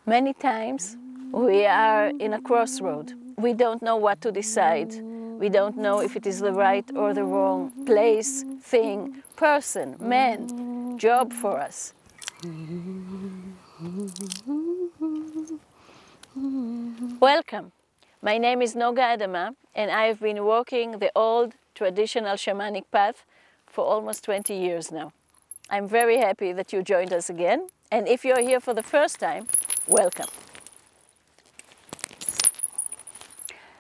Many times we are in a crossroad. We don't know what to decide. We don't know if it is the right or the wrong place, thing, person, man, job for us. Welcome. My name is Noga Adama, and I have been walking the old traditional shamanic path for almost 20 years now. I'm very happy that you joined us again, and if you're here for the first time, welcome.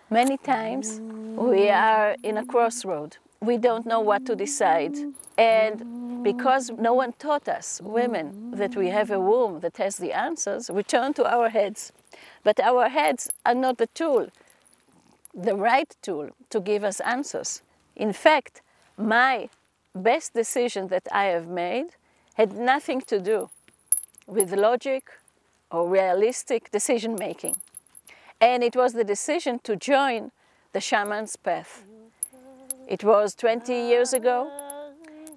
Many times we are in a crossroad. We don't know what to decide. And because no one taught us, women, that we have a womb that has the answers, we turn to our heads. But our heads are not the tool, the right tool to give us answers. In fact, my best decision that I have made had nothing to do with logic or realistic decision making. And it was the decision to join the shaman's path. It was 20 years ago,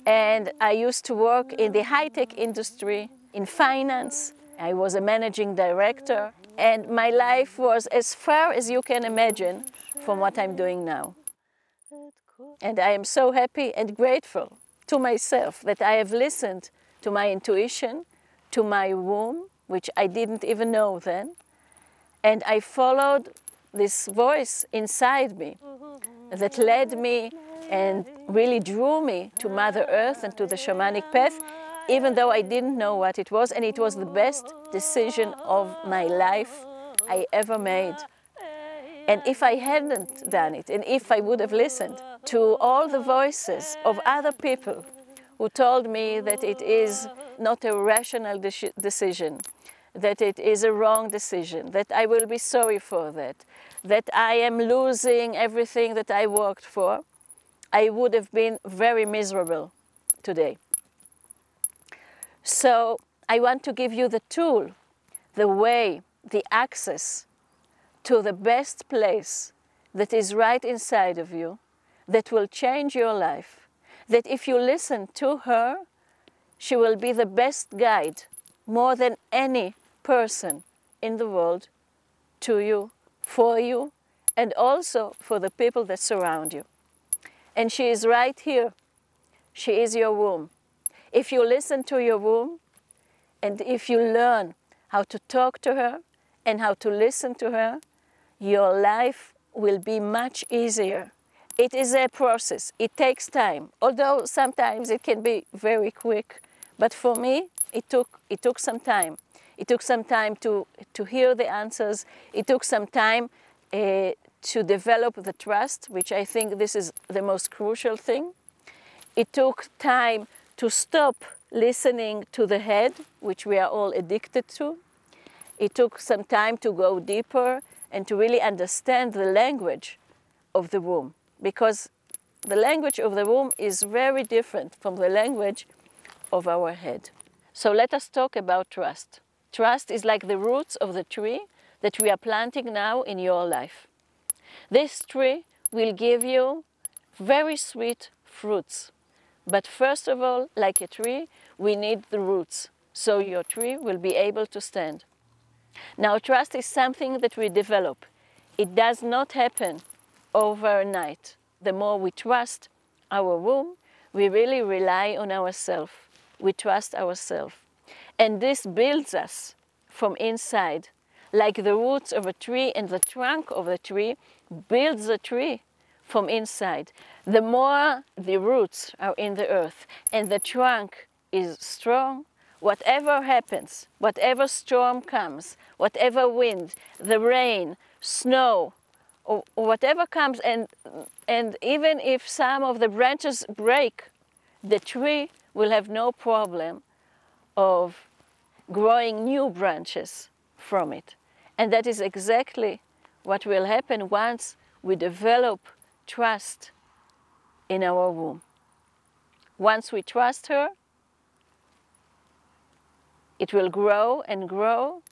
and I used to work in the high-tech industry, in finance. I was a managing director, and my life was as far as you can imagine from what I'm doing now. And I am so happy and grateful to myself that I have listened to my intuition, to my womb, which I didn't even know then, and I followed this voice inside me that led me and really drew me to Mother Earth and to the shamanic path, even though I didn't know what it was, and it was the best decision of my life I ever made. And if I hadn't done it, and if I would have listened to all the voices of other people who told me that it is not a rational decision, that it is a wrong decision, that I will be sorry for that I am losing everything that I worked for, I would have been very miserable today. So I want to give you the tool, the way, the access to the best place that is right inside of you, that will change your life, that if you listen to her, she will be the best guide, more than any person in the world, to you, for you, and also for the people that surround you. And she is right here. She is your womb. If you listen to your womb, and if you learn how to talk to her and how to listen to her, your life will be much easier. It is a process. It takes time, although sometimes it can be very quick. But for me, it took some time. It took some time to hear the answers. It took some time to develop the trust, which I think this is the most crucial thing. It took time to stop listening to the head, which we are all addicted to. It took some time to go deeper and to really understand the language of the womb, because the language of the womb is very different from the language of our head. So let us talk about trust. Trust is like the roots of the tree that we are planting now in your life. This tree will give you very sweet fruits. But first of all, like a tree, we need the roots, so your tree will be able to stand. Now, trust is something that we develop. It does not happen overnight. The more we trust our womb, we really rely on ourselves. We trust ourselves. And this builds us from inside, like the roots of a tree and the trunk of the tree builds the tree from inside. The more the roots are in the earth and the trunk is strong, whatever happens, whatever storm comes, whatever wind, the rain, snow, or whatever comes, and even if some of the branches break, the tree will have no problem of growing new branches from it. And that is exactly what will happen once we develop trust in our womb. Once we trust her, it will grow and grow,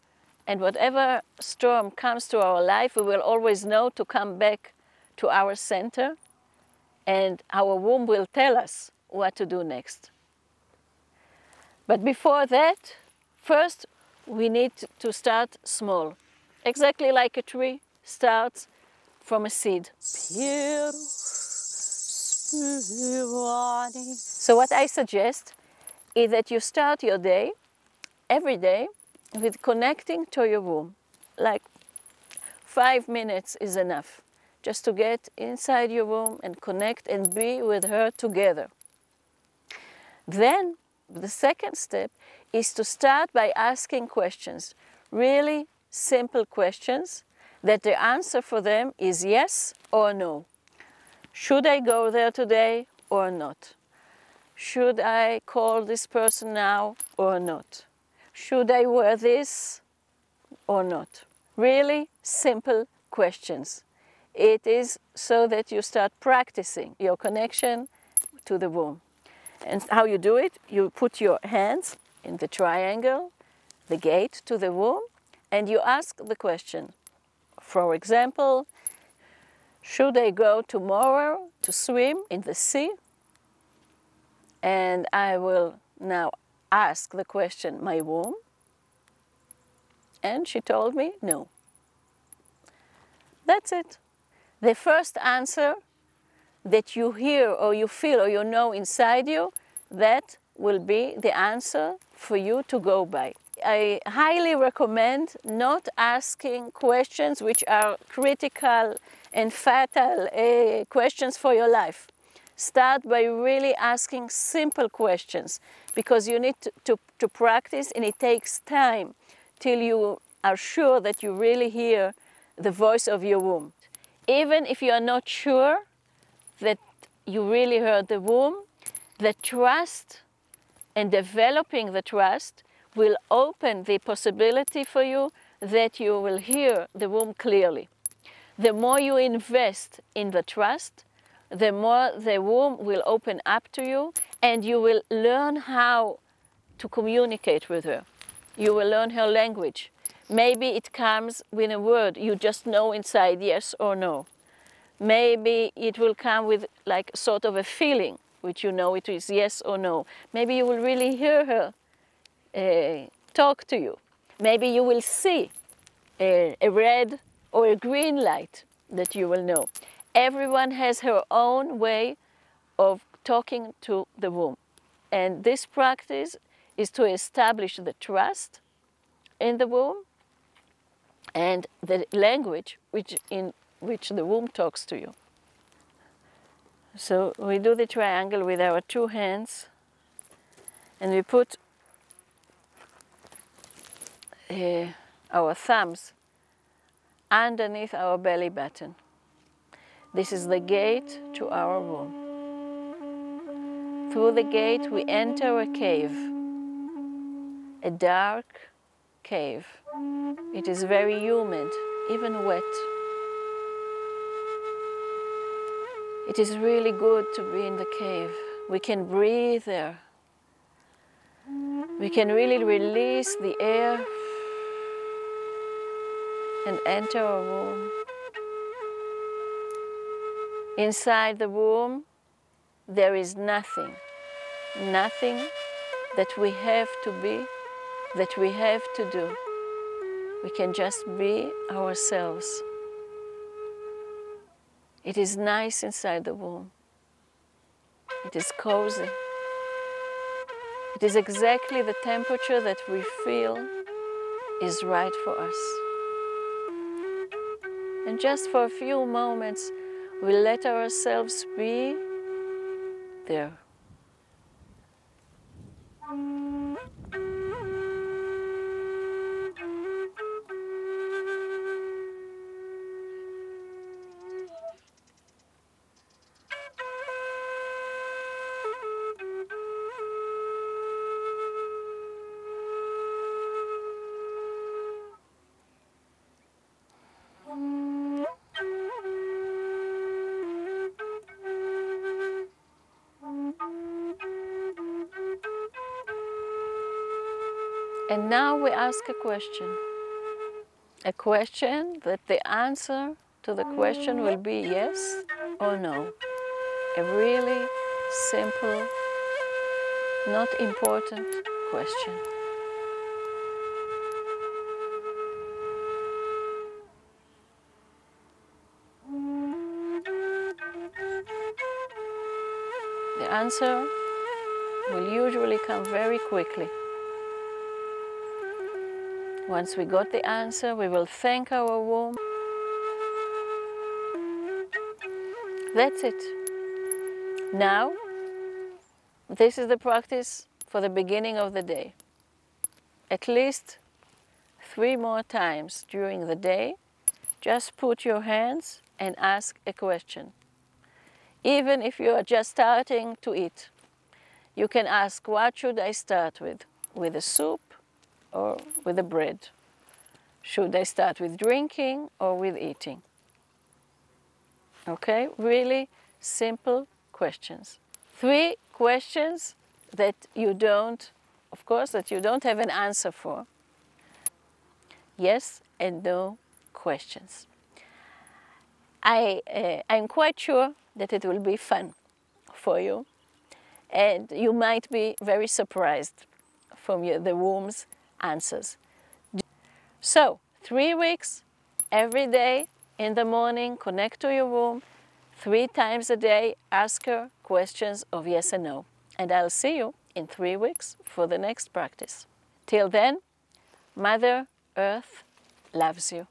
and whatever storm comes to our life, we will always know to come back to our center, and our womb will tell us what to do next. But before that, first we need to start small. Exactly like a tree starts from a seed. So what I suggest is that you start your day, every day, with connecting to your womb. Like 5 minutes is enough, just to get inside your womb and connect and be with her together. Then the second step is to start by asking questions, really simple questions that the answer for them is yes or no. Should I go there today or not? Should I call this person now or not? Should I wear this or not? Really simple questions. It is so that you start practicing your connection to the womb. And how you do it, you put your hands in the triangle, the gate to the womb, and you ask the question. For example, should I go tomorrow to swim in the sea? And I will now ask the question, my womb? And she told me no. That's it. The first answer that you hear or you feel or you know inside you, that will be the answer for you to go by. I highly recommend not asking questions which are critical and fatal questions for your life. Start by really asking simple questions, because you need to practice, and it takes time till you are sure that you really hear the voice of your womb. Even if you are not sure that you really heard the womb, the trust and developing the trust will open the possibility for you that you will hear the womb clearly. The more you invest in the trust, the more the womb will open up to you, and you will learn how to communicate with her. You will learn her language. Maybe it comes with a word you just know inside, yes or no. Maybe it will come with like sort of a feeling, which you know it is yes or no. Maybe you will really hear her talk to you. Maybe you will see a red or a green light that you will know. Everyone has her own way of talking to the womb. And this practice is to establish the trust in the womb and the language in which the womb talks to you. So we do the triangle with our two hands, and we put our thumbs underneath our belly button. This is the gate to our womb. Through the gate we enter a cave, a dark cave. It is very humid, even wet. It is really good to be in the cave. We can breathe there. We can really release the air and enter our womb. Inside the womb, there is nothing that we have to be, that we have to do. We can just be ourselves. It is nice inside the womb. It is cozy. It is exactly the temperature that we feel is right for us. And just for a few moments, we let ourselves be there. And now we ask a question that the answer to the question will be yes or no. A really simple, not important question. answer will usually come very quickly. Once we got the answer, we will thank our womb. That's it. Now, this is the practice for the beginning of the day. At least 3 more times during the day, just put your hands and ask a question. Even if you are just starting to eat, you can ask, what should I start with? With a soup or with a bread? Should I start with drinking or with eating? Okay, really simple questions. 3 questions that you don't, of course, that you don't have an answer for. Yes and no questions. I'm quite sure that it will be fun for you, and you might be very surprised from the womb's answers. So, 3 weeks, every day in the morning, connect to your womb. 3 times a day, ask her questions of yes and no. And I'll see you in 3 weeks for the next practice. Till then, Mother Earth loves you.